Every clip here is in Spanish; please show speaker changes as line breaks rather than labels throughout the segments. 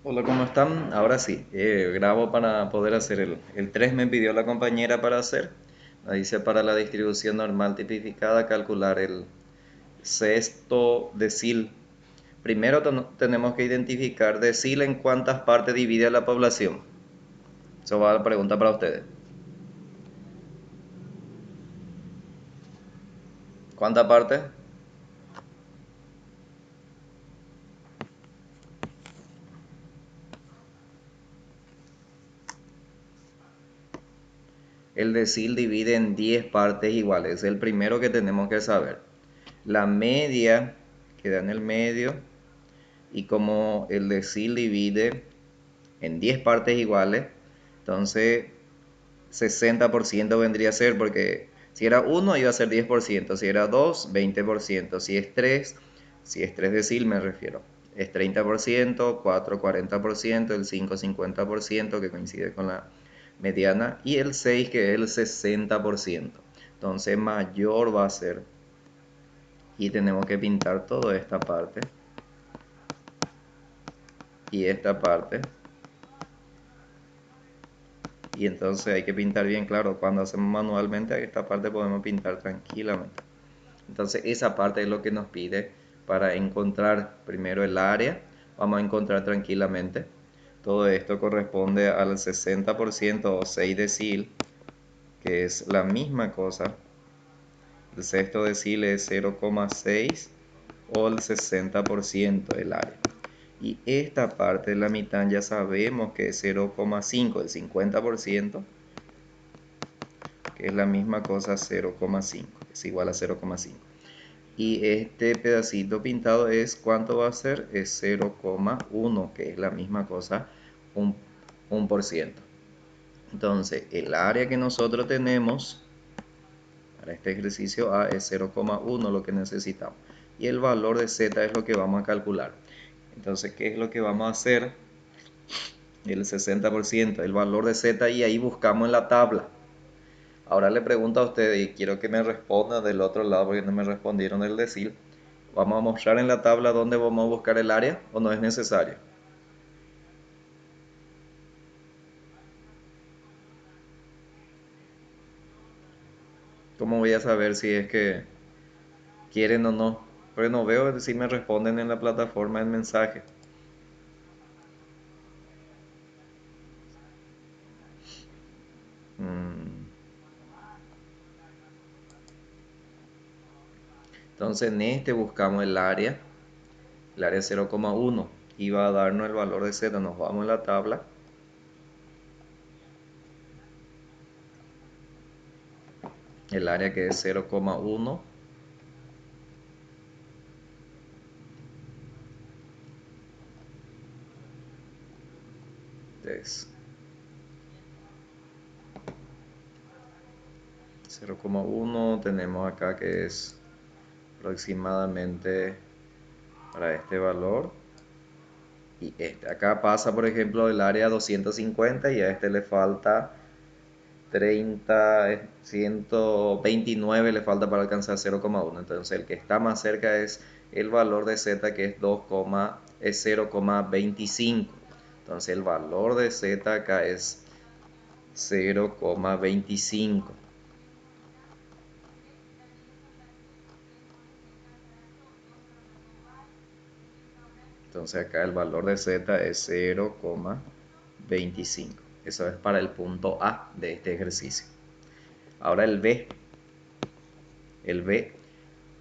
Hola, ¿cómo están? Ahora sí, grabo para poder hacer el 3 me pidió la compañera para hacer. Me dice para la distribución normal tipificada calcular el sexto decil. Primero tenemos que identificar decil en cuántas partes divide a la población. Eso va a la pregunta para ustedes. ¿Cuántas partes? El decil divide en 10 partes iguales. Es el primero que tenemos que saber. La media queda en el medio. Y como el decil divide en 10 partes iguales, entonces 60% vendría a ser, porque si era uno iba a ser 10%, si era 2 20%, si es tres decil me refiero, es 30%, 4 40%, el 5 50%, que coincide con la mediana, y el 6 que es el 60%. Entonces mayor va a ser, y tenemos que pintar toda esta parte y esta parte. Y entonces hay que pintar bien claro. Cuando hacemos manualmente, esta parte podemos pintar tranquilamente. Entonces esa parte es lo que nos pide para encontrar primero el área. Vamos a encontrar tranquilamente. Todo esto corresponde al 60% o 6 decil, que es la misma cosa. El sexto decil es 0,6 o el 60% del área. Y esta parte de la mitad ya sabemos que es 0,5, el 50%, que es la misma cosa, 0,5, es igual a 0,5. Y este pedacito pintado es, ¿cuánto va a ser? Es 0,1, que es la misma cosa, un, 1%. Entonces, el área que nosotros tenemos para este ejercicio A es 0,1, lo que necesitamos. Y el valor de Z es lo que vamos a calcular. Entonces, ¿qué es lo que vamos a hacer? El 60%, el valor de Z, y ahí buscamos en la tabla. Ahora le pregunto a ustedes y quiero que me respondan del otro lado porque no me respondieron el decir. ¿Vamos a mostrar en la tabla dónde vamos a buscar el área o no es necesario? ¿Cómo voy a saber si es que quieren o no? Porque no veo si me responden en la plataforma en mensaje. Mm, Entonces en este buscamos el área 0,1 y va a darnos el valor de Z. Nos vamos a la tabla, el área que es 0,1 es 0,1. Tenemos acá que es aproximadamente para este valor. Y este acá pasa, por ejemplo, el área 250 y a este le falta 30, 129 le falta para alcanzar 0,1. Entonces el que está más cerca es el valor de Z, que es 2, es 0,25. Entonces el valor de Z acá es 0,25. Entonces acá el valor de Z es 0,25. Eso es para el punto A de este ejercicio. Ahora el B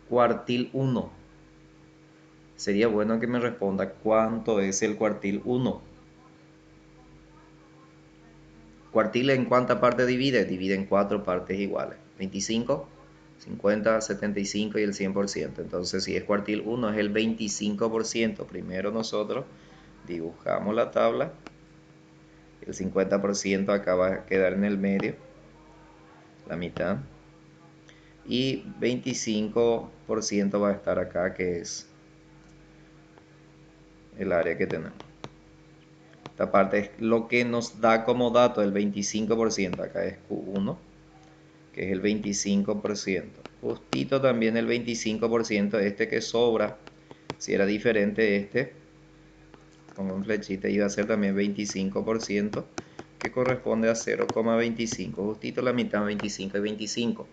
cuartil 1. Sería bueno que me responda cuánto es el cuartil 1. ¿Cuartil en cuánta parte divide? Divide en 4 partes iguales. 25, 50, 75 y el 100%. Entonces, si es cuartil 1, es el 25%. Primero nosotros dibujamos la tabla. El 50% acá va a quedar en el medio, la mitad. Y 25% va a estar acá, que es el área que tenemos. Esta parte es lo que nos da como dato el 25%. Acá es Q1, que es el 25%. Justito también el 25%, este que sobra, si era diferente este, pongo un flechita y va a ser también 25%, que corresponde a 0,25, justito la mitad, 25 y 25.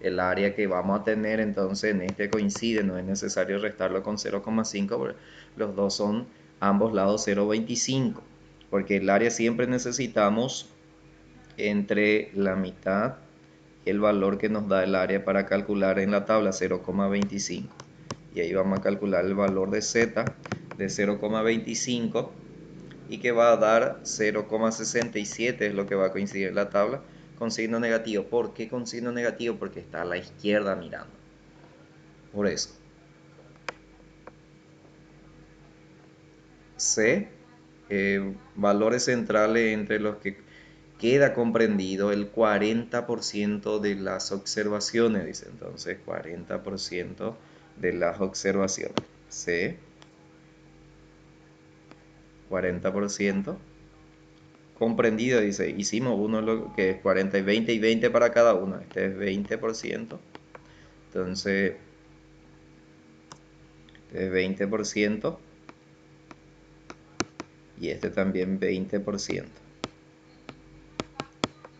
El área que vamos a tener entonces en este coincide, no es necesario restarlo con 0,5 porque los dos son ambos lados 0,25, porque el área siempre necesitamos entre la mitad y el valor que nos da el área para calcular en la tabla 0,25. Y ahí vamos a calcular el valor de z de 0,25 y que va a dar 0,67, es lo que va a coincidir en la tabla con signo negativo. ¿Por qué con signo negativo? Porque está a la izquierda mirando. Por eso. C, valores centrales entre los que queda comprendido el 40% de las observaciones, dice. Entonces, 40% de las observaciones. C, 40%. Comprendido, dice. Hicimos uno lo que es 40 y 20 y 20 para cada uno. Este es 20%. Entonces, este es 20%. Y este también 20%.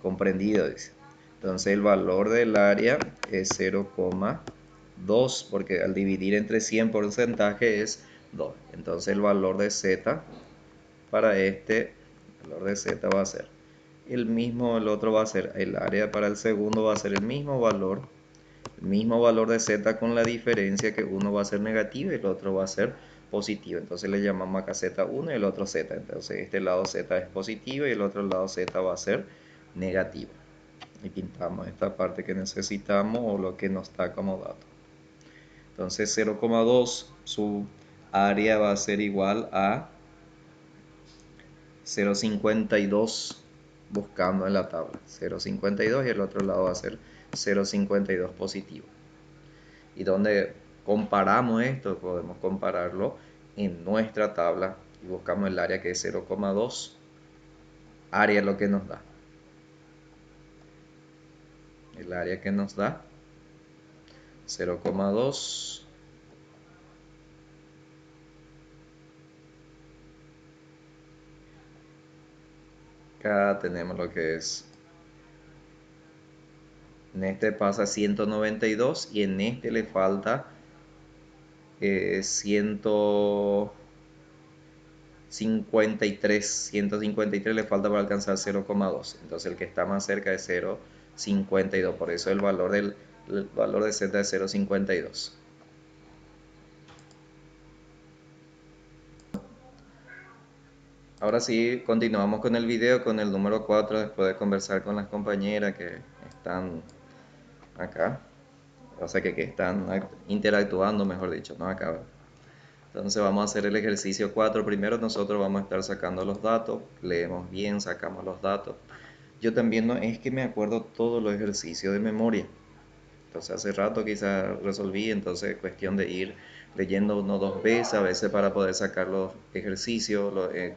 Comprendido, dice. Entonces el valor del área es 0,2 porque al dividir entre 100 porcentaje es 2. Entonces el valor de z para este, el valor de z va a ser el mismo, el otro va a ser, el área para el segundo va a ser el mismo valor de z con la diferencia que uno va a ser negativo y el otro va a ser positivo. Entonces le llamamos acá z1 y el otro z. Entonces este lado z es positivo y el otro lado z va a ser negativo. Y pintamos esta parte que necesitamos o lo que nos está como dato. Entonces 0,2 su área va a ser igual a 0,52 buscando en la tabla. 0,52 y el otro lado va a ser 0,52 positivo. Y donde comparamos esto, podemos compararlo en nuestra tabla y buscamos el área que es 0,2. Área es lo que nos da. El área que nos da 0,2. Acá tenemos lo que es. En este pasa 192 y en este le falta 153 le falta para alcanzar 0,2. Entonces el que está más cerca es 0,52. Por eso el valor de z es 0,52. Ahora sí, continuamos con el video, con el número 4, después de conversar con las compañeras que están acá. O sea, que están interactuando, mejor dicho, no acá. Entonces vamos a hacer el ejercicio 4. Primero nosotros vamos a estar sacando los datos. Leemos bien, sacamos los datos. Yo también no es que me acuerdo todos los ejercicios de memoria. Entonces hace rato quizás resolví, entonces cuestión de ir leyendo uno o dos veces, a veces para poder sacar los ejercicios,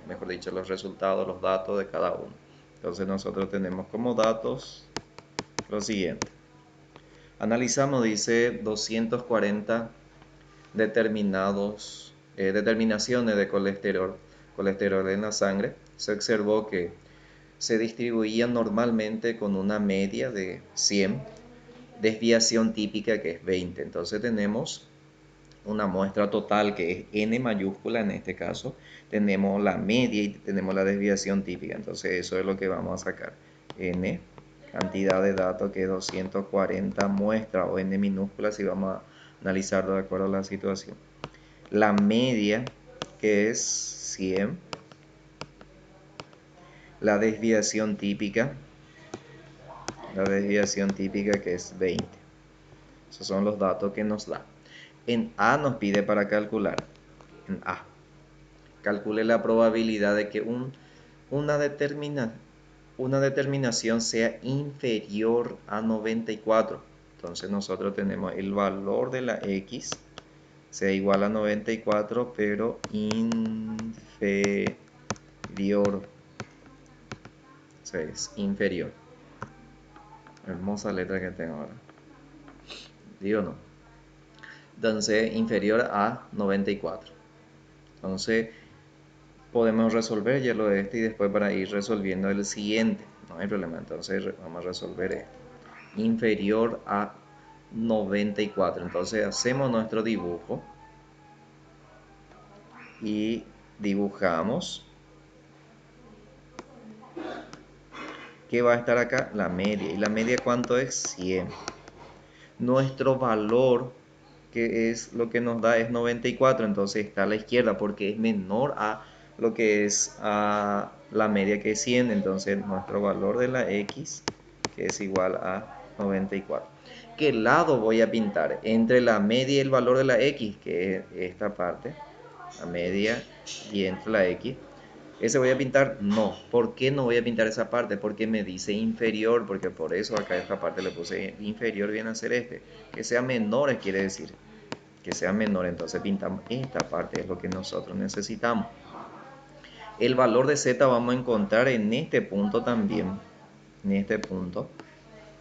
mejor dicho, los resultados, los datos de cada uno. Entonces nosotros tenemos como datos lo siguiente. Analizamos, dice, 240 determinaciones de colesterol en la sangre. Se observó que se distribuían normalmente con una media de 100, desviación típica que es 20. Entonces tenemos una muestra total que es n mayúscula en este caso, tenemos la media y tenemos la desviación típica. Entonces eso es lo que vamos a sacar. N, cantidad de datos que es 240 muestras o n minúscula si vamos a analizarlo de acuerdo a la situación. La media que es 100, la desviación típica que es 20. Esos son los datos que nos da. En A nos pide para calcular. En A, calcule la probabilidad de que una determinación sea inferior a 94. Entonces nosotros tenemos el valor de la X sea igual a 94, pero inferior. O sea, es inferior. Hermosa letra que tengo ahora. ¿Digo no? Entonces, inferior a 94. Entonces, podemos resolver ya lo de este y después para ir resolviendo el siguiente. No hay problema, entonces vamos a resolver esto. Inferior a 94. Entonces hacemos nuestro dibujo y dibujamos. ¿Qué va a estar acá? La media. ¿Y la media cuánto es? 100. Nuestro valor, que es lo que nos da, es 94. Entonces está a la izquierda porque es menor a lo que es a la media, que es 100. Entonces nuestro valor de la x, que es igual a 94. ¿Qué lado voy a pintar? Entre la media y el valor de la x, que es esta parte, la media y entre la x. ¿Ese voy a pintar? No. ¿Por qué no voy a pintar esa parte? Porque me dice inferior, porque por eso acá esta parte le puse inferior, viene a ser este. Que sea menor quiere decir que sea menor, entonces pintamos esta parte, es lo que nosotros necesitamos. El valor de z vamos a encontrar en este punto también, en este punto,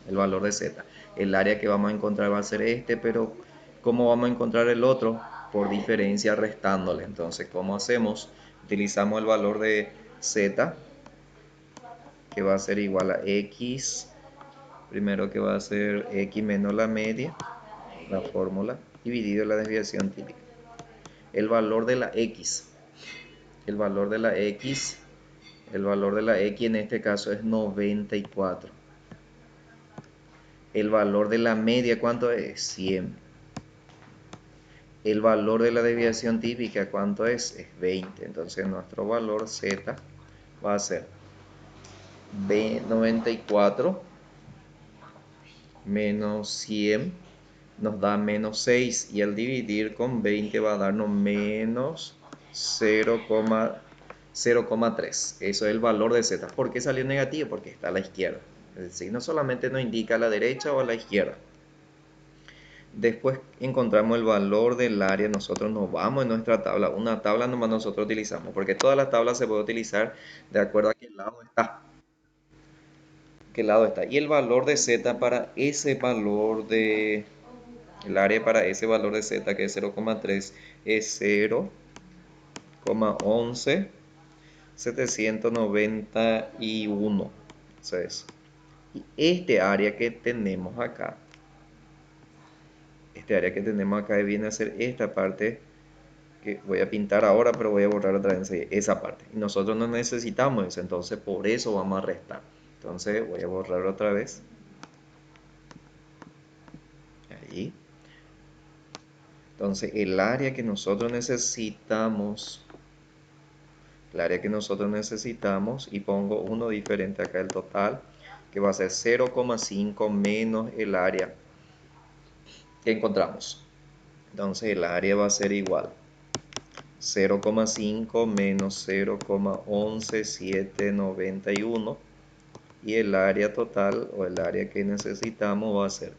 el valor de z. El área que vamos a encontrar va a ser este, pero ¿cómo vamos a encontrar el otro? Por diferencia restándole. Entonces, ¿cómo hacemos? Utilizamos el valor de z, que va a ser igual a x, primero que va a ser x menos la media, la fórmula, dividido la desviación típica. El valor de la x, el valor de la x, el valor de la x en este caso es 94. El valor de la media, ¿cuánto es? 100. El valor de la desviación típica, ¿cuánto es? Es 20. Entonces nuestro valor z va a ser 94 menos 100 nos da menos 6, y al dividir con 20 va a darnos menos 0,3. Eso es el valor de z. ¿Por qué salió negativo? Porque está a la izquierda. El signo solamente nos indica a la derecha o a la izquierda. Después encontramos el valor del área. Nosotros nos vamos en nuestra tabla. Una tabla nomás nosotros utilizamos, porque todas las tablas se puede utilizar de acuerdo a qué lado está. Y el valor de z para ese valor de... El área para ese valor de z, que es 0,3, es 0,11791. Eso es. Y este área que tenemos acá, viene a ser esta parte que voy a pintar ahora, pero voy a borrar otra vez esa parte. Y nosotros no necesitamos eso, entonces por eso vamos a restar. Entonces voy a borrar otra vez. Ahí. Entonces el área que nosotros necesitamos, y pongo uno diferente acá, el total, que va a ser 0,5 menos el área que encontramos. Entonces el área va a ser igual 0,5 menos 0,11791, y el área total, o el área que necesitamos, va a ser,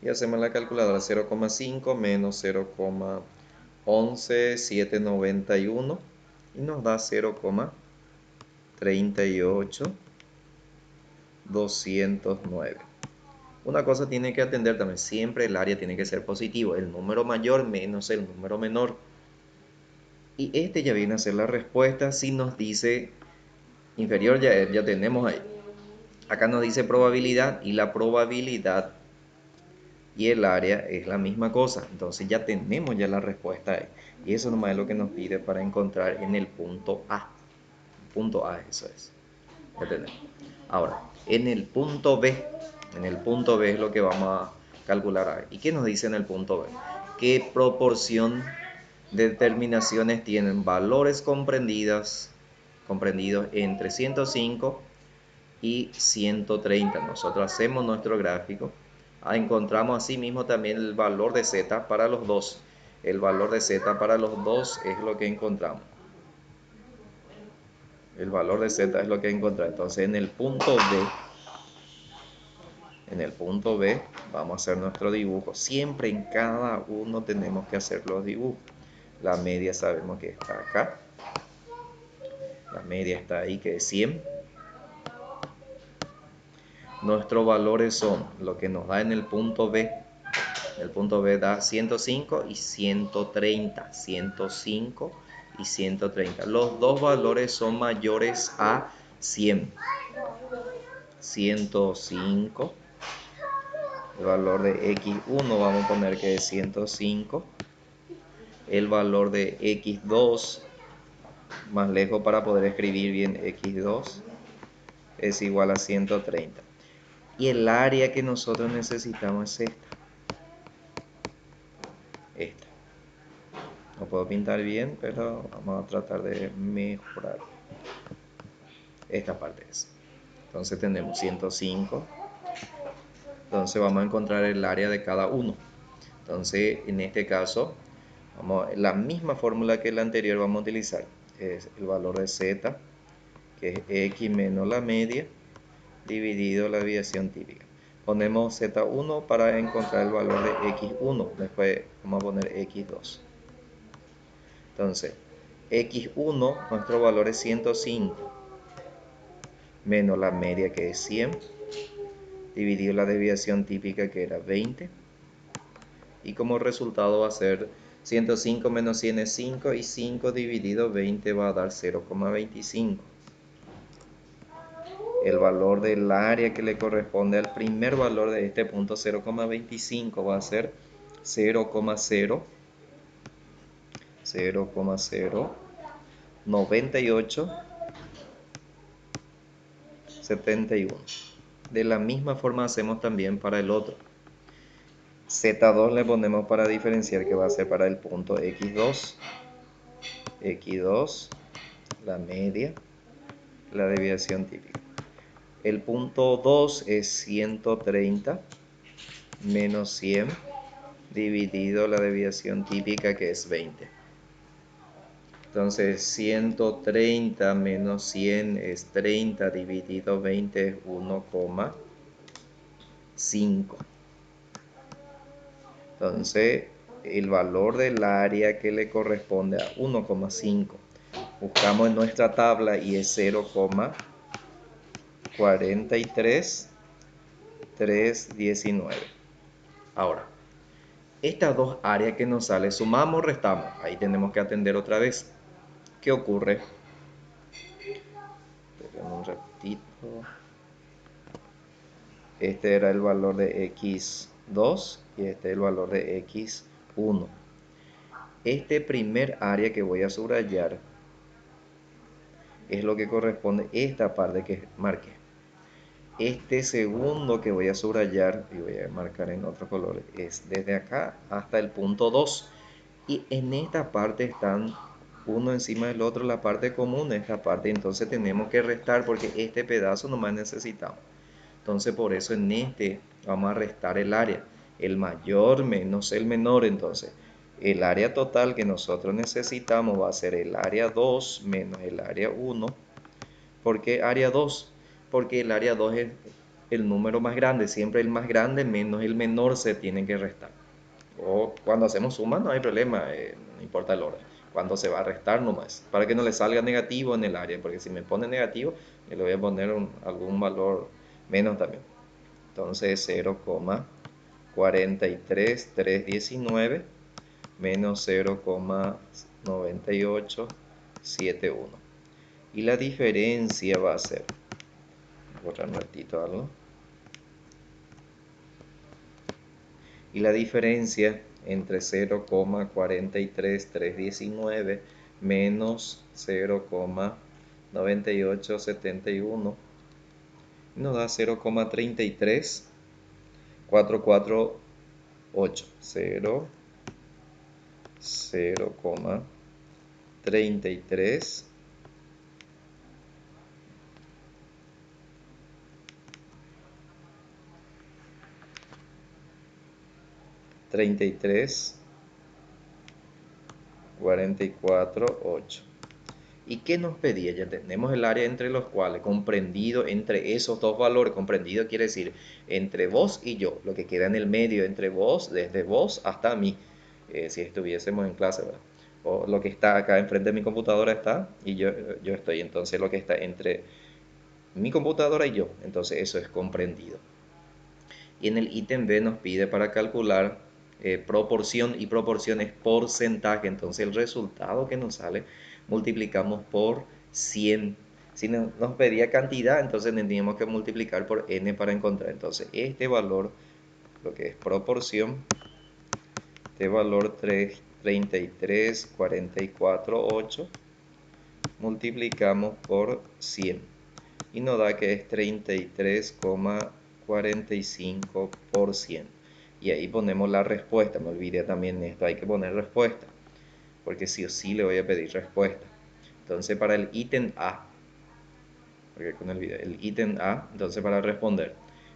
y hacemos la calculadora, 0,5 menos 0,11791, y nos da 0,38209. Una cosa tiene que atender también, siempre el área tiene que ser positivo, el número mayor menos el número menor. Y este ya viene a ser la respuesta. Si nos dice inferior, ya tenemos ahí. Acá nos dice probabilidad, y la probabilidad y el área es la misma cosa. Entonces ya tenemos ya la respuesta ahí. Y eso nomás es lo que nos pide para encontrar en el punto A. Punto A, eso es. Ya tenemos. Ahora, en el punto B. En el punto B es lo que vamos a calcular ahí. ¿Y qué nos dice en el punto B? ¿Qué proporción de determinaciones tienen valores comprendidos entre 105 y 130? Nosotros hacemos nuestro gráfico. Encontramos así mismo también el valor de z para los dos. El valor de z para los dos es lo que encontramos. El valor de z es lo que encontramos. Entonces en el punto B, vamos a hacer nuestro dibujo. Siempre en cada uno tenemos que hacer los dibujos. La media sabemos que está acá. La media está ahí, que es 100. Nuestros valores son lo que nos da en el punto B. El punto B da 105 y 130. 105 y 130. Los dos valores son mayores a 100. 105. El valor de x1 vamos a poner que es 105. El valor de x2, más lejos para poder escribir bien x2, es igual a 130. Y el área que nosotros necesitamos es esta. No puedo pintar bien, pero vamos a tratar de mejorar. Esta parte es. Entonces tenemos 105. Entonces vamos a encontrar el área de cada uno. Entonces en este caso, la misma fórmula que la anterior vamos a utilizar. Es el valor de z, que es x menos la media, dividido la desviación típica. Ponemos z1 para encontrar el valor de x1. Después vamos a poner x2. Entonces, x1, nuestro valor es 105, menos la media que es 100, dividido la desviación típica que era 20. Y como resultado va a ser 105 menos 100 es 5, y 5 dividido 20 va a dar 0,25. El valor del área que le corresponde al primer valor de este punto 0,25 va a ser 0,09871. De la misma forma hacemos también para el otro. Z2 le ponemos para diferenciar, que va a ser para el punto x2. x2, la media, la desviación típica. El punto 2 es 130 menos 100 dividido la desviación típica, que es 20. Entonces 130 menos 100 es 30, dividido 20 es 1,5. Entonces el valor del área que le corresponde a 1,5. Buscamos en nuestra tabla y es 0,43319. Ahora, estas dos áreas que nos sale, sumamos o restamos. Ahí tenemos que atender otra vez. ¿Qué ocurre? Esperen un ratito. Este era el valor de x2 y este es el valor de x1. Este primer área que voy a subrayar es lo que corresponde a esta parte que marqué. Este segundo que voy a subrayar y voy a marcar en otro color es desde acá hasta el punto 2. Y en esta parte están uno encima del otro, la parte común de esta parte. Entonces tenemos que restar porque este pedazo nomás necesitamos. Entonces por eso en este vamos a restar el área. El mayor menos el menor. Entonces el área total que nosotros necesitamos va a ser el área 2 menos el área 1. ¿Por qué área 2? Porque el área 2 es el número más grande. Siempre el más grande menos el menor se tiene que restar. O cuando hacemos suma no hay problema, no importa el orden. Cuando se va a restar nomás, para que no le salga negativo en el área, porque si me pone negativo, le voy a poner algún valor menos también. Entonces 0,43319 menos 0,9871. Y la diferencia va a ser, voy a borrar un ratito algo. Y la diferencia entre 0,43319 menos 0,9871 nos da 0,33448. 0,33 33 44 8. ¿Y qué nos pedía? Ya tenemos el área entre los cuales, comprendido entre esos dos valores. Comprendido quiere decir entre vos y yo, lo que queda en el medio entre vos, desde vos hasta mí, si estuviésemos en clase, ¿verdad? O lo que está acá enfrente de mi computadora está y yo estoy. Entonces lo que está entre mi computadora y yo, entonces eso es comprendido. Y en el ítem B nos pide para calcular proporción, y proporción es porcentaje. Entonces el resultado que nos sale multiplicamos por 100. Si nos pedía cantidad, entonces tendríamos que multiplicar por n para encontrar. Entonces este valor, lo que es proporción, este valor 33,44,8, multiplicamos por 100 y nos da que es 33,45%. Y ahí ponemos la respuesta. Me olvidé también esto, hay que poner respuesta, porque sí o sí le voy a pedir respuesta. Entonces para el ítem A, porque con el ítem A, entonces para responder,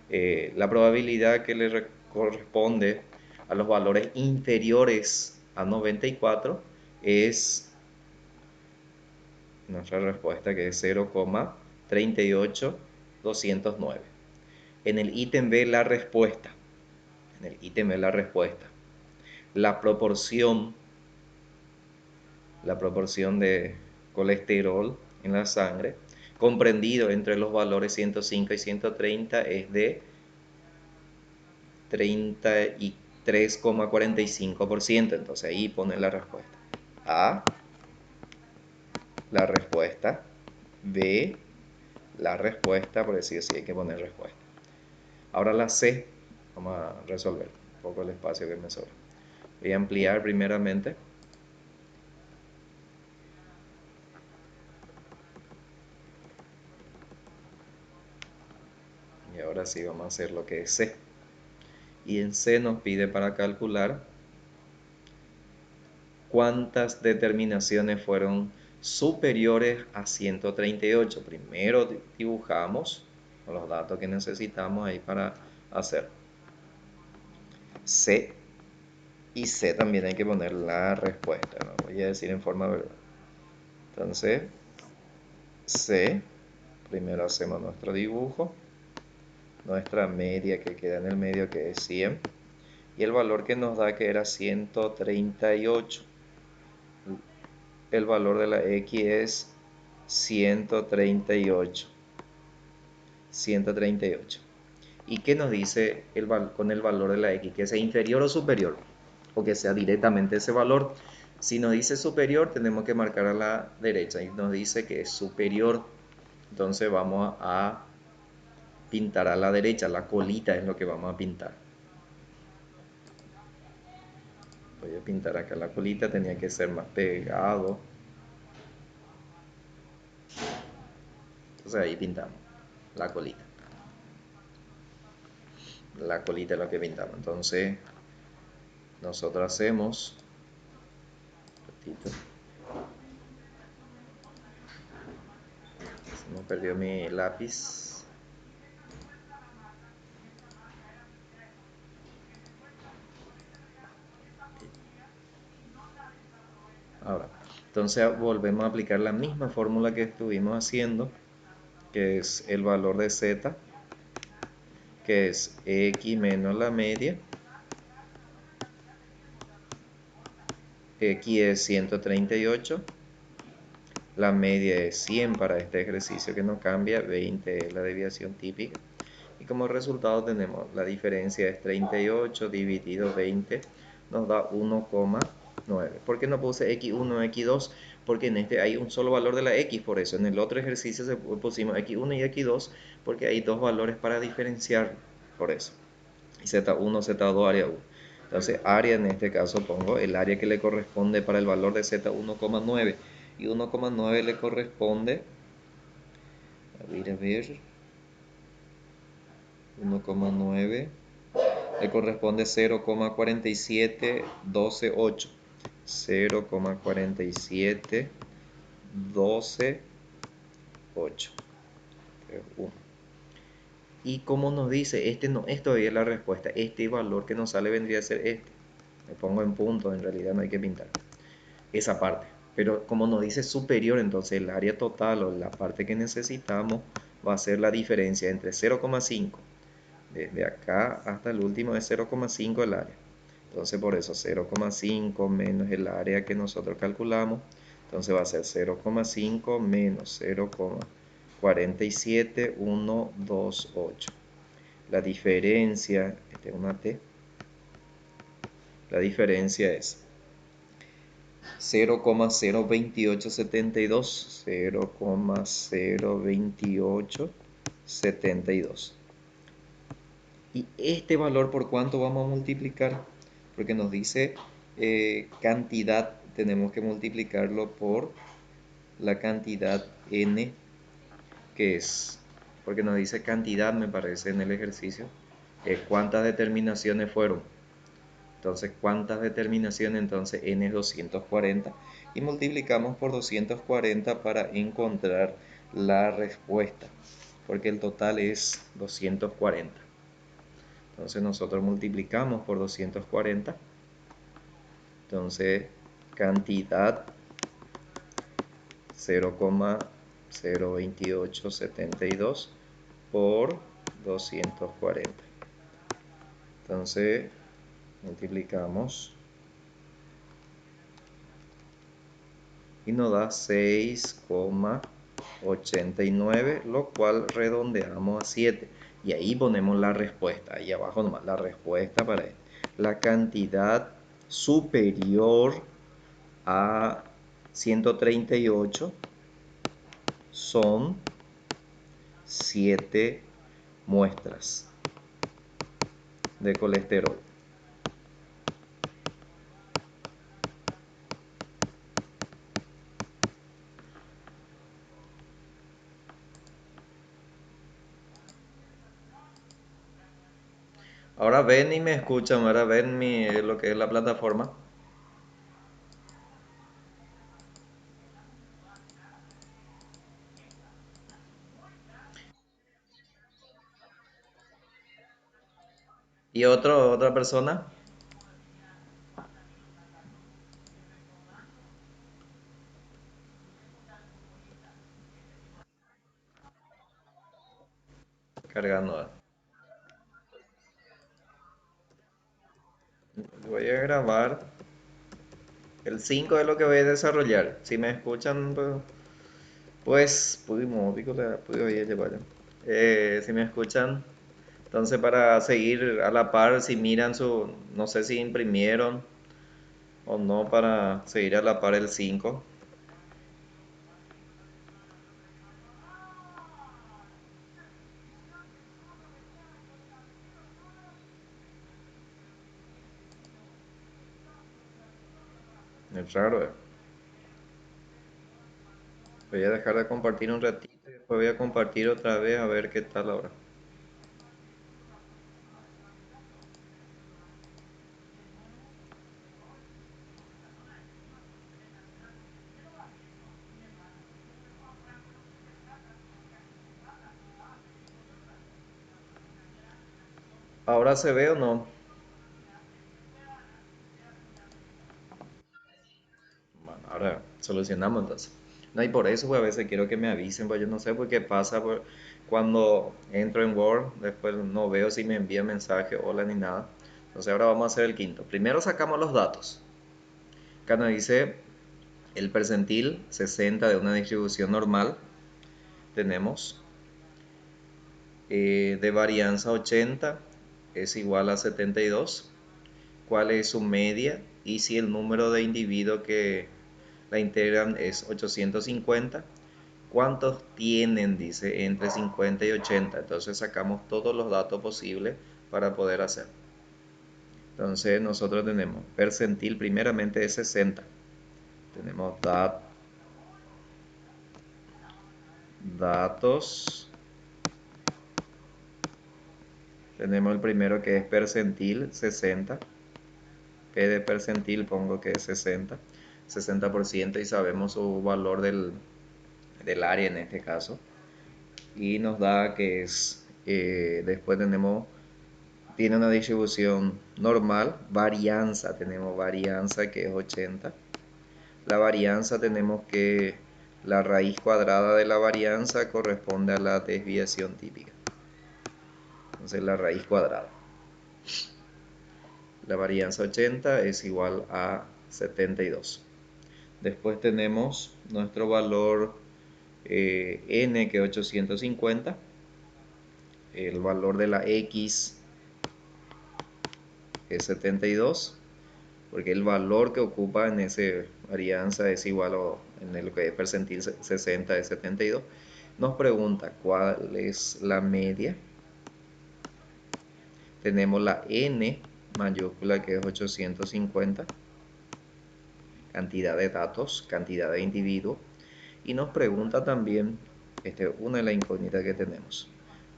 la probabilidad que le corresponde a los valores inferiores a 94 es nuestra respuesta, que es 0,38209. En el ítem B la respuesta. En el ítem B la respuesta. La proporción de colesterol en la sangre comprendido entre los valores 105 y 130 es de 33,45%. Entonces ahí pone la respuesta. A, la respuesta. B, la respuesta, por decir así hay que poner respuesta. Ahora la C, vamos a resolver un poco el espacio que me sobra. Voy a ampliar primeramente. Y ahora sí vamos a hacer lo que es C. Y en C nos pide para calcular cuántas determinaciones fueron superiores a 138. Primero dibujamos los datos que necesitamos ahí para hacer C. Y C también hay que poner la respuesta, ¿no? Voy a decir en forma verbal. Entonces, C, primero hacemos nuestro dibujo, nuestra media que queda en el medio, que es 100, y el valor que nos da, que era 138. El valor de la X es 138. 138. ¿Y qué nos dice con el valor de la X? Que sea inferior o superior, o que sea directamente ese valor. Si nos dice superior, tenemos que marcar a la derecha, y nos dice que es superior, entonces vamos a pintar a la derecha, la colita es lo que vamos a pintar. Voy a pintar acá la colita, tenía que ser más pegado. Entonces ahí pintamos la colita. La colita es lo que pintamos. Entonces nosotros hacemos... Se me perdió mi lápiz. Ahora, entonces volvemos a aplicar la misma fórmula que estuvimos haciendo, que es el valor de z, que es x menos la media. X es 138, la media es 100 para este ejercicio que no cambia, 20 es la desviación típica, y como resultado tenemos la diferencia es 38 dividido 20, nos da 1,9. ¿Por qué no puse x1, x2? Porque en este hay un solo valor de la x, por eso en el otro ejercicio pusimos x1 y x2, porque hay dos valores para diferenciar, por eso. Y z1, z2, área 1. Entonces área, en este caso pongo el área que le corresponde para el valor de z 1,9, y 1,9 le corresponde, a ver, 1,9 le corresponde 0,47128, 0,47128, 1. Y como nos dice, este no es todavía la respuesta, este valor que nos sale vendría a ser este. Me pongo en punto, en realidad no hay que pintar esa parte. Pero como nos dice superior, entonces el área total o la parte que necesitamos va a ser la diferencia entre 0,5. Desde acá hasta el último es 0,5 el área. Entonces por eso 0,5 menos el área que nosotros calculamos. Entonces va a ser 0,5 menos 0,47128. La diferencia, esta es una T, La diferencia es 0,02872, 0,02872. Y este valor, ¿por cuánto vamos a multiplicar? Porque nos dice cantidad, tenemos que multiplicarlo por la cantidad n, que es, porque nos dice cantidad, me parece, en el ejercicio, cuántas determinaciones fueron. Entonces, ¿cuántas determinaciones? Entonces, n es 240 y multiplicamos por 240 para encontrar la respuesta, porque el total es 240. Entonces, nosotros multiplicamos por 240. Entonces, cantidad 0,02872 por 240. Entonces, multiplicamos y nos da 6,89, lo cual redondeamos a 7. Y ahí ponemos la respuesta, ahí abajo nomás, la respuesta para él. La cantidad superior a 138 son 7 muestras de colesterol. Ahora ven y me escuchan, ahora ven lo que es la plataforma. Y otra persona cargando. Voy a grabar. El 5 es lo que voy a desarrollar. Si me escuchan, pues pudimos, llevar. Si me escuchan, entonces para seguir a la par, si miran su, no sé si imprimieron o no, para seguir a la par el 5. Es raro, eh. Voy a dejar de compartir un ratito y después voy a compartir otra vez a ver qué tal ahora. ¿Ahora se ve o no? Bueno, ahora solucionamos entonces. No, y por eso pues, a veces quiero que me avisen, pues yo no sé por qué pasa cuando entro en Word, después no veo si me envía mensaje, hola ni nada. Entonces ahora vamos a hacer el quinto. Primero sacamos los datos. Acá nos dice el percentil 60 de una distribución normal. Tenemos de varianza 80 es igual a 72. ¿Cuál es su media? Y si el número de individuos que la integran es 850, ¿cuántos tienen? Dice entre 50 y 80. Entonces sacamos todos los datos posibles para poder hacer. Entonces nosotros tenemos percentil primeramente de 60. Tenemos datos. Tenemos el primero que es percentil 60. P de percentil pongo que es 60. 60% y sabemos su valor del área en este caso. Y nos da que es, después tiene una distribución normal, varianza, tenemos varianza que es 80. La varianza tenemos que la raíz cuadrada de la varianza corresponde a la desviación típica. Entonces la raíz cuadrada. La varianza 80 es igual a 72. Después tenemos nuestro valor n que es 850. El valor de la x es 72. porque el valor que ocupa en esa varianza es igual o en lo que es percentil 60 de 72. Nos pregunta cuál es la media. Tenemos la n mayúscula que es 850, cantidad de datos, cantidad de individuos, y nos pregunta también, una de las incógnitas que tenemos.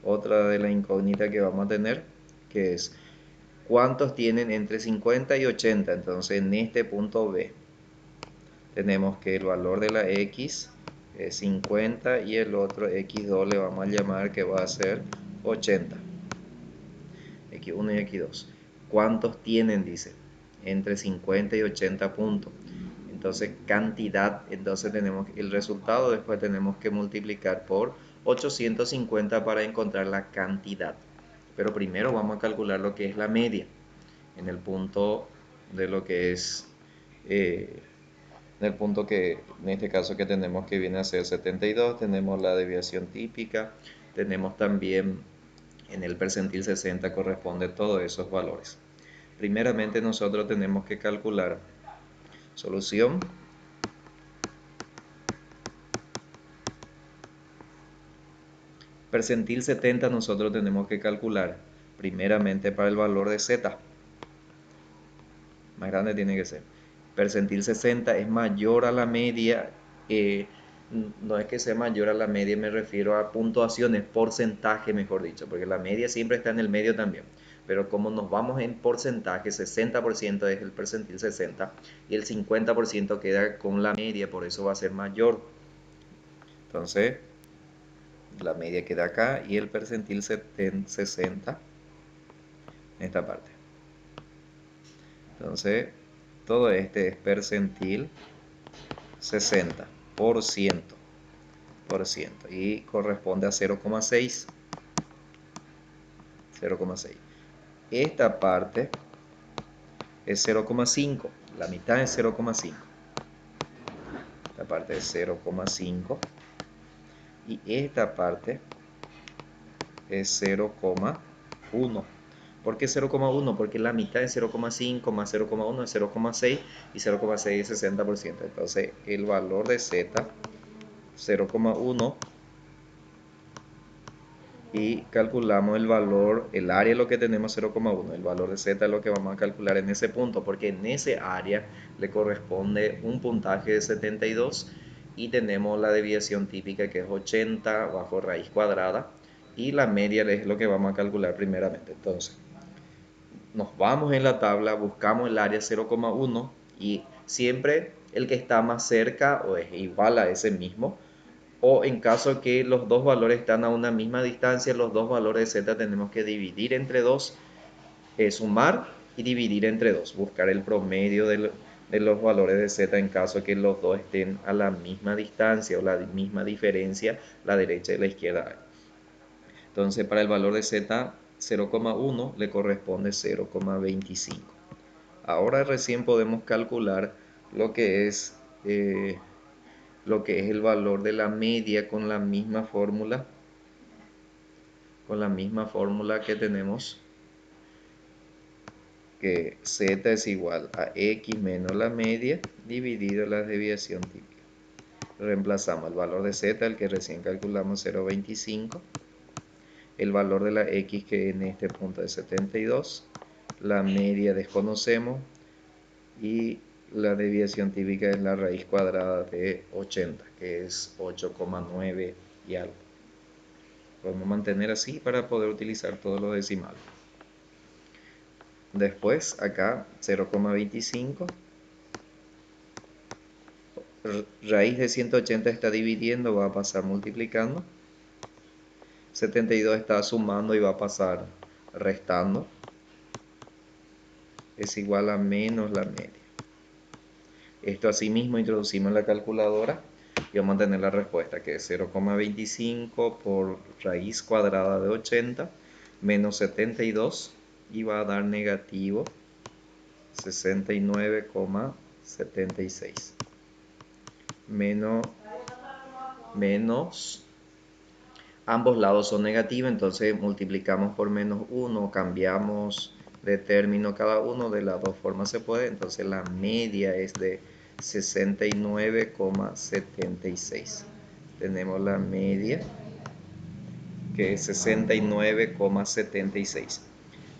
Otra de las incógnitas que vamos a tener, que es cuántos tienen entre 50 y 80. Entonces en este punto B tenemos que el valor de la x es 50 y el otro x2 le vamos a llamar que va a ser 80. X1 y X2. ¿Cuántos tienen? Dice. Entre 50 y 80 puntos. Entonces, cantidad. Entonces tenemos el resultado. Después tenemos que multiplicar por 850 para encontrar la cantidad. Pero primero vamos a calcular lo que es la media. En el punto de lo que es... en el punto que en este caso que tenemos que viene a ser 72, tenemos la desviación típica, tenemos también en el percentil 60 corresponde todos esos valores. Primeramente nosotros tenemos que calcular solución. Percentil 70 nosotros tenemos que calcular primeramente para el valor de z. Más grande tiene que ser. Percentil 60 es mayor a la media. No es que sea mayor a la media, me refiero a puntuaciones, porcentaje mejor dicho, porque la media siempre está en el medio también. Pero como nos vamos en porcentaje, 60% es el percentil 60 y el 50% queda con la media, por eso va a ser mayor. Entonces, la media queda acá y el percentil 60 en esta parte. Entonces, todo este es percentil 60%, y corresponde a 0,6. Esta parte es 0,5, la mitad es 0,5. Esta parte es 0,5 y esta parte es 0,1. ¿Por qué 0,1? Porque la mitad es 0,5 más 0,1 es 0,6 y 0,6 es 60%. Entonces el valor de z 0,1 y calculamos el valor, el área es lo que tenemos 0,1, el valor de z es lo que vamos a calcular en ese punto, porque en ese área le corresponde un puntaje de 72 y tenemos la desviación típica que es 80 bajo raíz cuadrada y la media es lo que vamos a calcular primeramente. Entonces nos vamos en la tabla, buscamos el área 0,1 y siempre el que está más cerca o es igual a ese mismo, o en caso que los dos valores están a una misma distancia, los dos valores de z tenemos que dividir entre 2, sumar y dividir entre 2, buscar el promedio de los valores de z en caso que los dos estén a la misma distancia o la misma diferencia, la derecha y la izquierda. Entonces para el valor de z 0,1 le corresponde 0,25. Ahora recién podemos calcular lo que es el valor de la media con la misma fórmula que tenemos, que z es igual a x menos la media dividido la desviación típica. Reemplazamos el valor de z, el que recién calculamos, 0,25, el valor de la x que en este punto es 72, la media desconocemos y la desviación típica es la raíz cuadrada de 80, que es 8,9 y algo. Podemos mantener así para poder utilizar todos los decimales. Después acá 0,25. Raíz de 180 está dividiendo, va a pasar multiplicando. 72 está sumando y va a pasar restando. Es igual a menos la media. Esto asimismo introducimos en la calculadora y vamos a tener la respuesta, que es 0,25 por raíz cuadrada de 80 menos 72 y va a dar negativo 69,76 menos, ambos lados son negativos, entonces multiplicamos por menos 1, cambiamos determino cada uno, de las dos formas se puede. Entonces la media es de 69,76. Tenemos la media que es 69,76.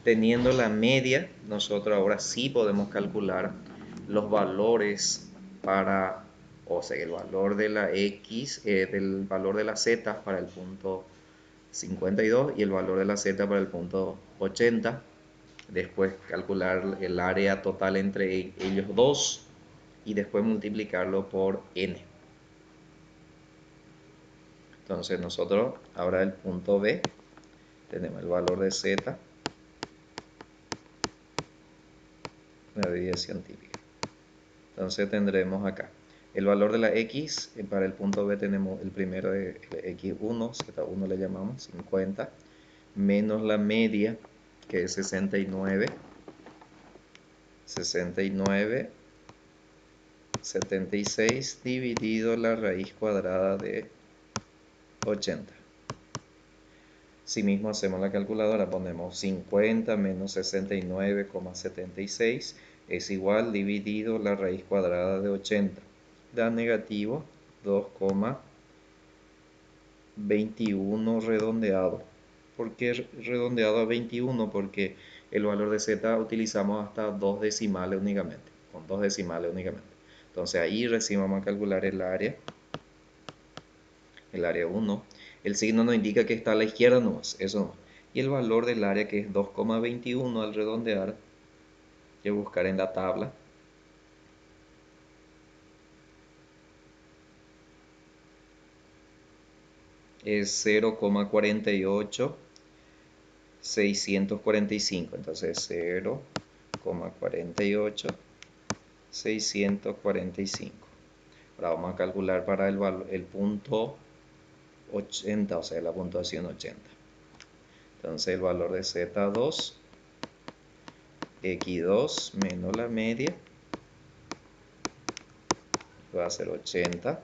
Teniendo la media, nosotros ahora sí podemos calcular los valores para, o sea, el valor de la x, del valor de la z para el punto 52 y el valor de la z para el punto 80. Después calcular el área total entre ellos dos y después multiplicarlo por n. Entonces nosotros ahora el punto B tenemos el valor de z, la desviación típica. Entonces tendremos acá el valor de la x. Para el punto B tenemos el primero de x1, z1 le llamamos, 50, menos la media que es 69, 76 dividido la raíz cuadrada de 80. Si mismo hacemos la calculadora, ponemos 50 menos 69,76 es igual dividido la raíz cuadrada de 80. Da negativo 2,21 redondeado. ¿Por qué redondeado a 21? Porque el valor de z utilizamos hasta 2 decimales únicamente, con 2 decimales únicamente. Entonces ahí recién vamos a calcular el área 1. El signo nos indica que está a la izquierda nomás, eso no. Y el valor del área, que es 2,21 al redondear, hay que buscar en la tabla. Es 0,48645. Entonces 0,48645. Ahora vamos a calcular para el punto 80, o sea, la puntuación 80. Entonces el valor de Z2, X2 menos la media, va a ser 80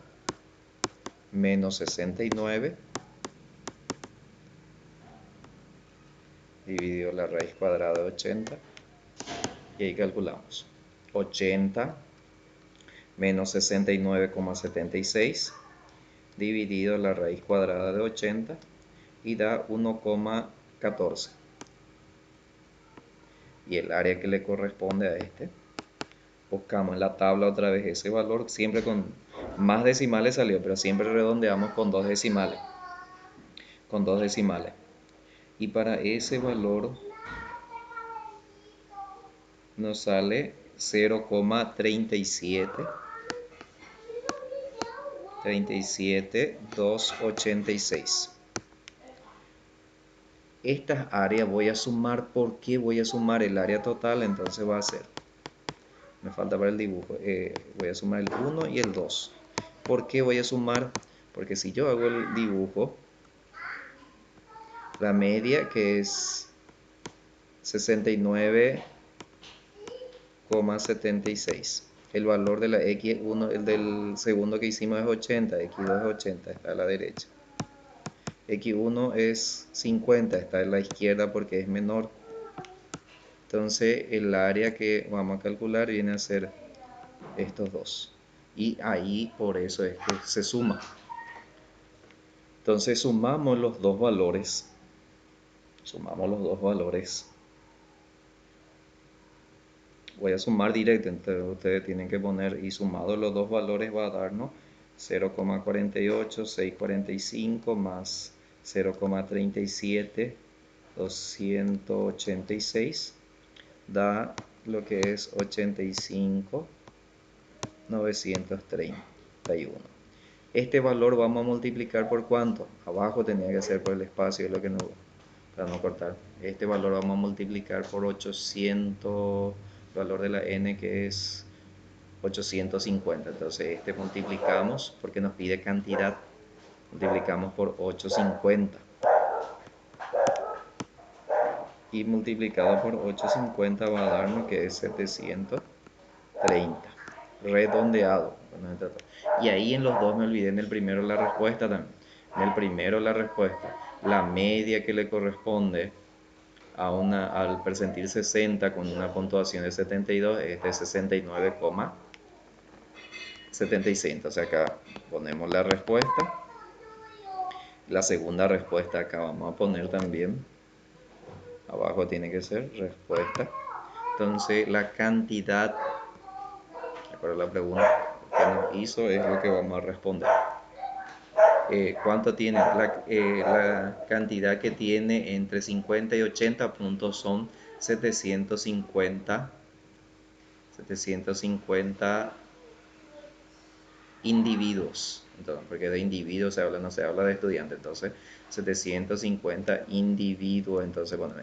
menos 69 dividido la raíz cuadrada de 80, y ahí calculamos 80 menos 69,76 dividido la raíz cuadrada de 80 y da 1,14. Y el área que le corresponde a este, buscamos en la tabla otra vez ese valor, siempre con más decimales salió, pero siempre redondeamos con dos decimales. Y para ese valor nos sale 0,37286. Estas áreas voy a sumar. ¿Por qué voy a sumar el área total? Entonces va a ser, me falta para el dibujo, voy a sumar el 1 y el 2. ¿Por qué voy a sumar? Porque si yo hago el dibujo, la media, que es 69,76, el valor de la x1, el del segundo que hicimos es 80, x2 es 80, está a la derecha. X1 es 50, está a la izquierda porque es menor. Entonces el área que vamos a calcular viene a ser estos dos. Y ahí por eso es que se suma. Entonces sumamos los dos valores. Voy a sumar directo, entonces ustedes tienen que poner, y sumados los dos valores va a darnos 0,48645 más 0,37286 da lo que es 85,931. Este valor vamos a multiplicar por ¿cuánto? Abajo tenía que ser por el espacio, es lo que no, para no cortar. Este valor vamos a multiplicar por 800, el valor de la n, que es 850. Entonces este multiplicamos, porque nos pide cantidad, multiplicamos por 850. Y multiplicado por 850 va a darnos que es 730. Redondeado. Y ahí en los dos me olvidé, en el primero la respuesta también. En el primero la respuesta, la media que le corresponde al percentil 60 con una puntuación de 72 es de 69,76. O sea, acá ponemos la respuesta. La segunda respuesta acá vamos a poner también. Abajo tiene que ser respuesta. Entonces la cantidad, de acuerdo a la pregunta que nos hizo, es lo que vamos a responder. ¿Cuánto tiene? La cantidad que tiene entre 50 y 80 puntos son 750 individuos. Entonces, porque de individuos se habla, no se habla de estudiantes. Entonces, 750 individuos. Entonces, bueno,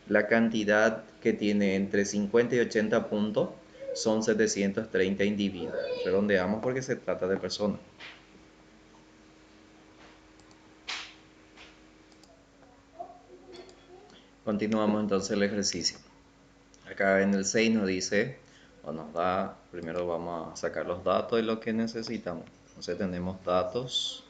la cantidad que tiene entre 50 y 80 puntos son 730 individuos. Redondeamos porque se trata de personas. Continuamos entonces el ejercicio. Acá en el 6 nos dice, o nos da, primero vamos a sacar los datos de lo que necesitamos. Entonces tenemos datos.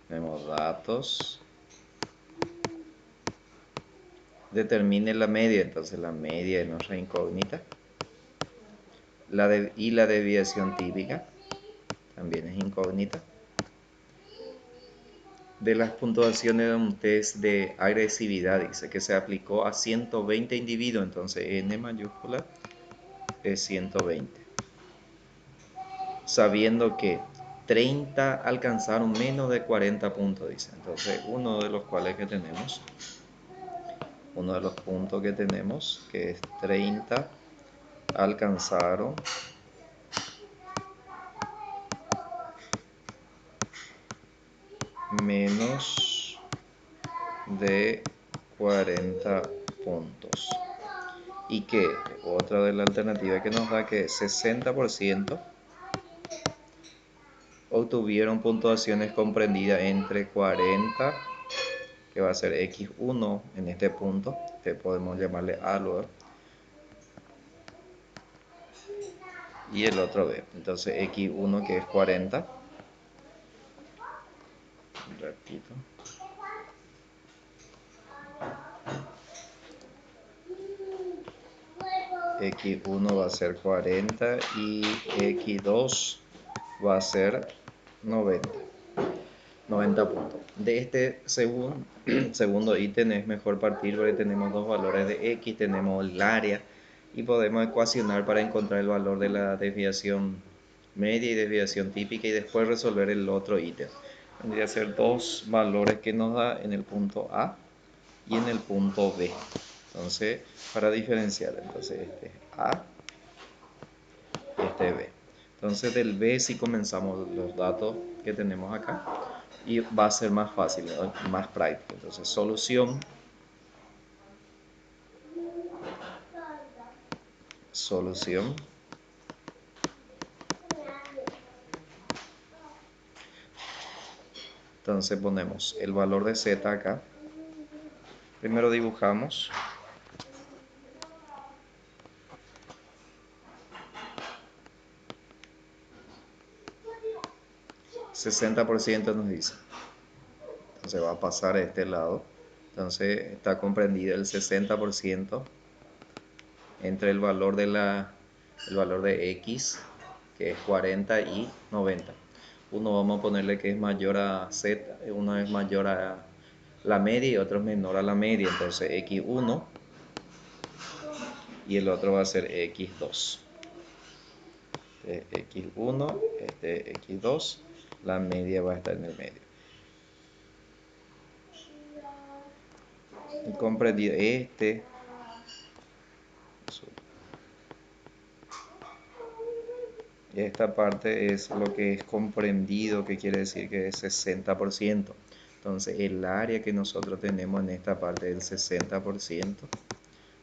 Tenemos datos. Determine la media, entonces la media es nuestra incógnita. Y la desviación típica también es incógnita. De las puntuaciones de un test de agresividad, dice que se aplicó a 120 individuos, entonces N mayúscula es 120. Sabiendo que 30 alcanzaron menos de 40 puntos, dice. Entonces, uno de los puntos que tenemos, que es 30, alcanzaron menos de 40 puntos. Y que otra de las alternativas que nos da que 60% obtuvieron puntuaciones comprendidas entre 40, que va a ser X1 en este punto, que podemos llamarle A luego, y el otro B. Entonces X1 que es 40, repito, X1 va a ser 40 y X2 va a ser 90 puntos. De este segundo ítem es mejor partir porque tenemos dos valores de X, tenemos el área y podemos ecuacionar para encontrar el valor de la desviación media y desviación típica y después resolver el otro ítem. Tendría que ser dos valores que nos da en el punto A y en el punto B. Entonces, para diferenciar, entonces este es A y este es B. Entonces del B si comenzamos los datos que tenemos acá y va a ser más fácil, ¿no? Más práctico. Entonces solución. Entonces ponemos el valor de Z acá. Primero dibujamos. %, nos dice. Entonces va a pasar a este lado. Entonces está comprendido el 60% entre el valor de X, que es 40, y 90. Uno vamos a ponerle que es mayor a Z, uno es mayor a la media y otro es menor a la media. Entonces X1 y el otro va a ser X2. X1, X2, la media va a estar en el medio. Y comprendido esta parte es lo que es comprendido, que quiere decir que es 60%. Entonces el área que nosotros tenemos en esta parte del 60%,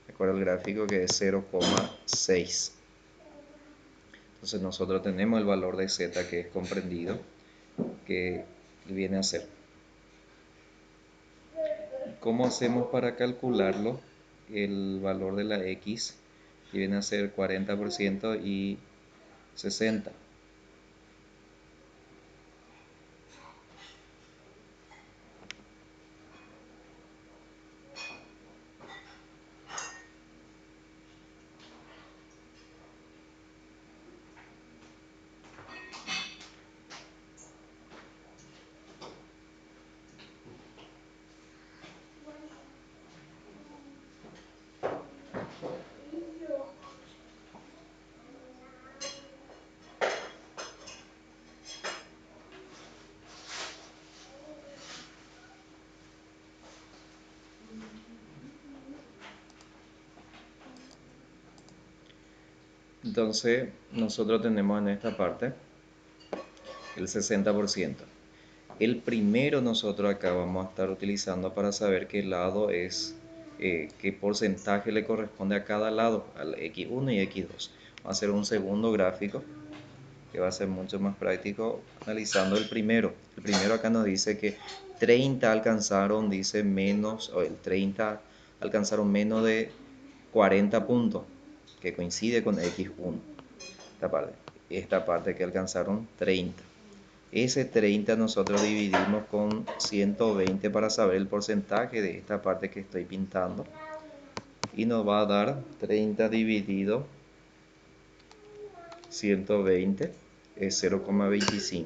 recuerda el gráfico que es 0,6. Entonces nosotros tenemos el valor de Z que es comprendido, que viene a ser. ¿Cómo hacemos para calcularlo? El valor de la X, que viene a ser 40%, y 60. Entonces, nosotros tenemos en esta parte el 60%. El primero nosotros acá vamos a estar utilizando para saber qué lado es, qué porcentaje le corresponde a cada lado, al X1 y X2. Vamos a hacer un segundo gráfico que va a ser mucho más práctico analizando el primero. El primero acá nos dice que 30 alcanzaron, dice menos, o el 30 alcanzaron menos de 40 puntos, que coincide con X1. Esta parte que alcanzaron 30. Ese 30 nosotros dividimos con 120 para saber el porcentaje de esta parte que estoy pintando. Y nos va a dar 30 dividido 120 es 0,25.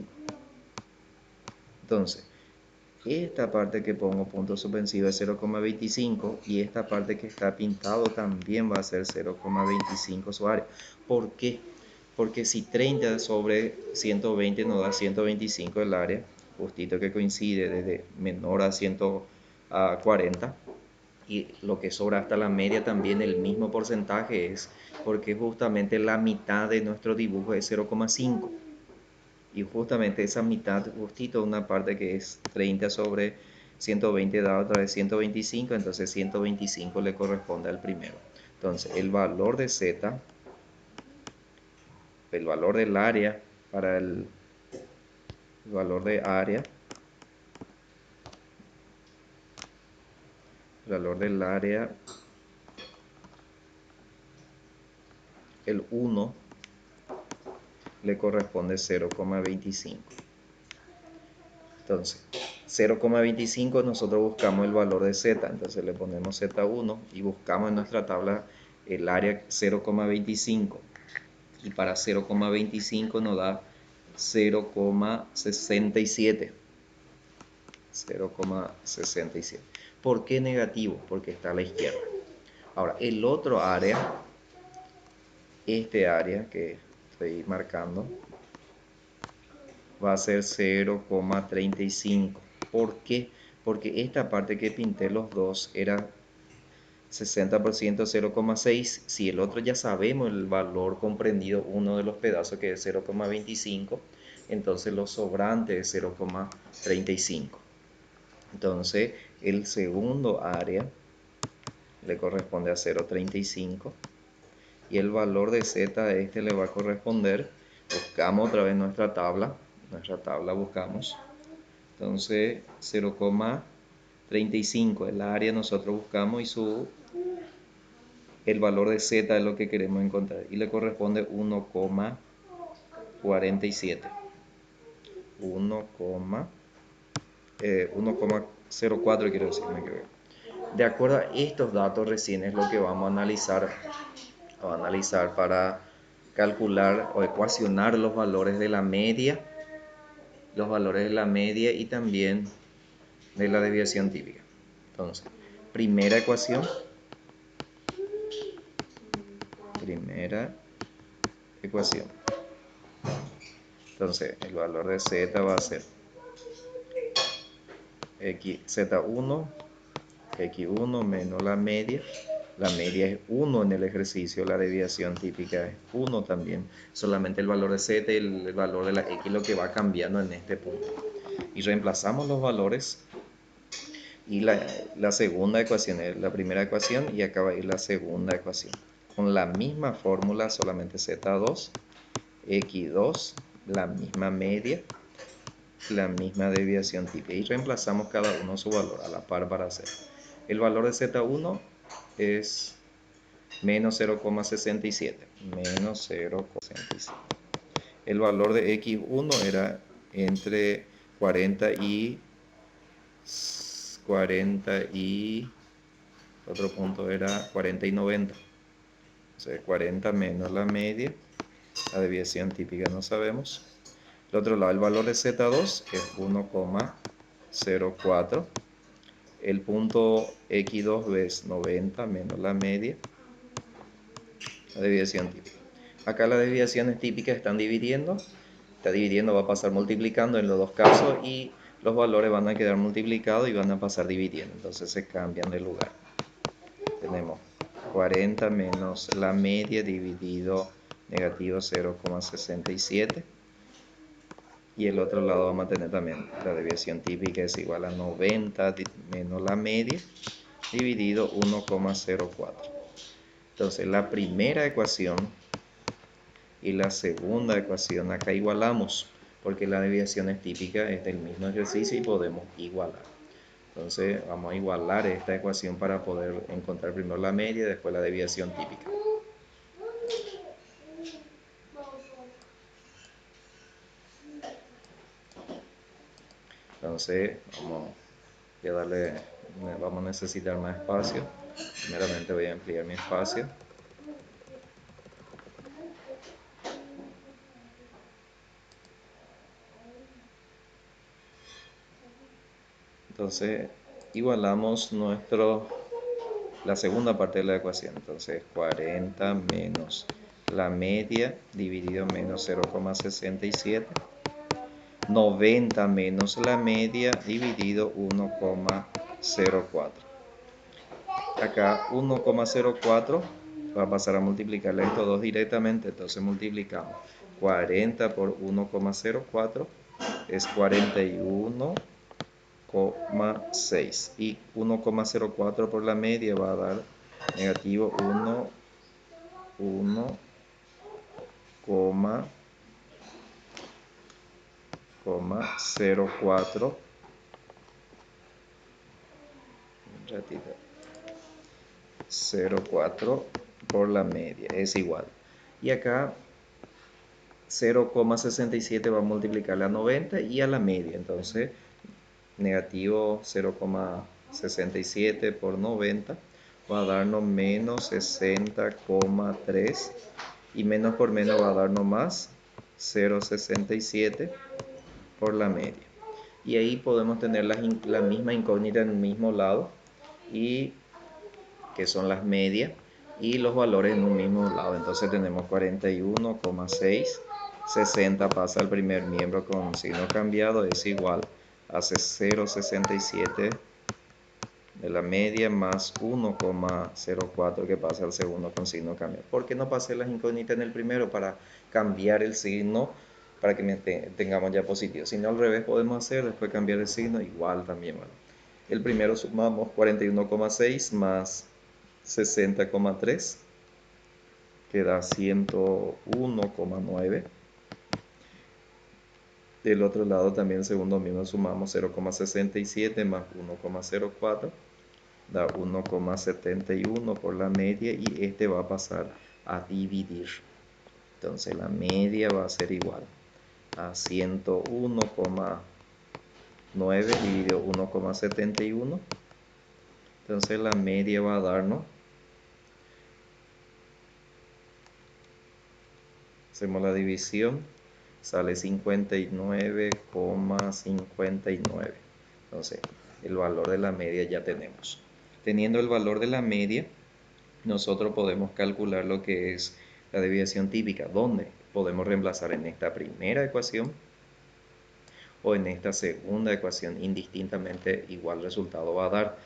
Entonces, esta parte que pongo punto suspensivo es 0,25 y esta parte que está pintado también va a ser 0,25 su área. ¿Por qué? Porque si 30 sobre 120 nos da 125 el área, justito que coincide desde menor a 140, y lo que sobra hasta la media también el mismo porcentaje es, porque justamente la mitad de nuestro dibujo es 0,5. Y justamente esa mitad, justito una parte que es 30 sobre 120 da otra vez 125, entonces 125 le corresponde al primero. Entonces el valor de Z, el valor del área para el valor de área, el valor del área, el 1 le corresponde 0,25. Entonces 0,25 nosotros buscamos el valor de Z, entonces le ponemos Z1 y buscamos en nuestra tabla el área 0,25. Y para 0,25 nos da 0,67. 0,67. ¿Por qué negativo? Porque está a la izquierda. Ahora, el otro área, este área que estoy marcando, va a ser 0,35. ¿Por qué? Porque esta parte que pinté los dos era 60% 0,6. Si el otro ya sabemos el valor comprendido, uno de los pedazos que es 0,25, entonces lo sobrante es 0,35. Entonces el segundo área le corresponde a 0,35 y el valor de Z a este le va a corresponder. Buscamos otra vez nuestra tabla buscamos. Entonces 0,35 el área nosotros buscamos y el valor de Z es lo que queremos encontrar y le corresponde 1,47. 1,04 quiero decir, me equivoqué. De acuerdo a estos datos recién es lo que vamos a analizar para calcular o ecuacionar los valores de la media y también de la desviación típica. Entonces, primera ecuación, entonces el valor de Z va a ser Z1 X1 menos la media es 1 en el ejercicio, la desviación típica es 1 también, solamente el valor de Z y el valor de la X lo que va cambiando en este punto. Y reemplazamos los valores y la segunda ecuación es la primera ecuación y acá va a ir la segunda ecuación. Con la misma fórmula, solamente Z2, X2, la misma media, la misma desviación típica. Y reemplazamos cada uno su valor a la par para hacer. El valor de Z1 es menos 0,67. Menos 0,67. el valor de x1 era entre 40 y otro punto era 40 y 90. O sea, 40 menos la media, la desviación típica no sabemos. Del otro lado, el valor de Z2 es 1,04. El punto X2 es 90 menos la media, la desviación típica. Acá las desviaciones típicas están dividiendo. Está dividiendo, va a pasar multiplicando en los dos casos y los valores van a quedar multiplicados y van a pasar dividiendo. Entonces se cambian de lugar. Tenemos 40 menos la media dividido negativo 0,67. Y el otro lado vamos a tener también la desviación típica es igual a 90 menos la media dividido 1,04. Entonces la primera ecuación y la segunda ecuación acá igualamos porque la desviación es típica, es del mismo ejercicio y podemos igualar. Entonces vamos a igualar esta ecuación para poder encontrar primero la media y después la desviación típica. Entonces vamos a necesitar más espacio. Primeramente voy a ampliar mi espacio. Entonces igualamos la segunda parte de la ecuación. Entonces 40 menos la media dividido menos 0,67. 90 menos la media dividido 1,04. Acá 1,04 va a pasar a multiplicarle estos dos directamente. Entonces multiplicamos 40 por 1,04 es 41,6 y 1,04 por la media va a dar negativo 1,04 0,4 por la media es igual. Y acá 0,67 va a multiplicarle a 90 y a la media. Entonces negativo 0,67 por 90 va a darnos menos 60,3 y menos por menos va a darnos más 0,67 por la media. Y ahí podemos tener la misma incógnita en el mismo lado y que son las medias y los valores en un mismo lado. Entonces tenemos 41,6, 60 pasa al primer miembro con signo cambiado, es igual, hace 0,67 de la media más 1,04 que pasa al segundo con signo cambiado. ¿Por qué no pasé las incógnitas en el primero? Para cambiar el signo, para que tengamos ya positivo. Si no, al revés podemos hacer, después cambiar el signo, igual también. Bueno. El primero sumamos 41,6 más 60,3 que da 101,9. Del otro lado también segundo miembro sumamos 0,67 más 1,04 da 1,71 por la media y este va a pasar a dividir. Entonces la media va a ser igual a 101,9 dividido 1,71. Entonces la media va a darnos, hacemos la división, sale 59,59. Entonces el valor de la media ya tenemos. Teniendo el valor de la media, nosotros podemos calcular lo que es la desviación típica, donde podemos reemplazar en esta primera ecuación o en esta segunda ecuación, indistintamente igual resultado va a dar.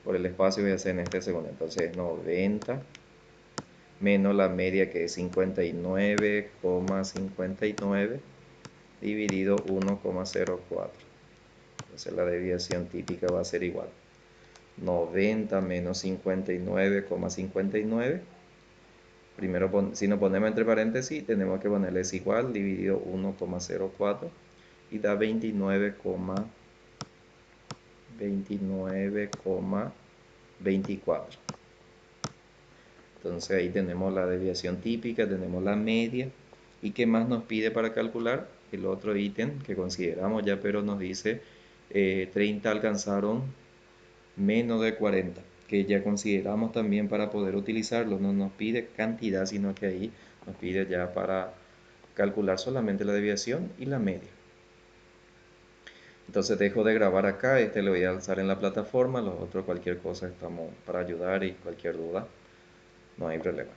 Por el espacio voy a hacer en este segundo, entonces 90 menos la media que es 59,59 dividido 1,04. Entonces la desviación típica va a ser igual 90 menos 59,59. Primero, si nos ponemos entre paréntesis, tenemos que ponerles igual dividido 1,04 y da 29,24. Entonces ahí tenemos la desviación típica, tenemos la media ¿Y qué más nos pide para calcular? El otro ítem que consideramos ya, pero nos dice 30 alcanzaron menos de 40, que ya consideramos también para poder utilizarlo. No nos pide cantidad, sino que ahí nos pide ya para calcular solamente la desviación y la media. Entonces dejo de grabar acá, este lo voy a alzar en la plataforma, los otros cualquier cosa estamos para ayudar y cualquier duda, no hay problema.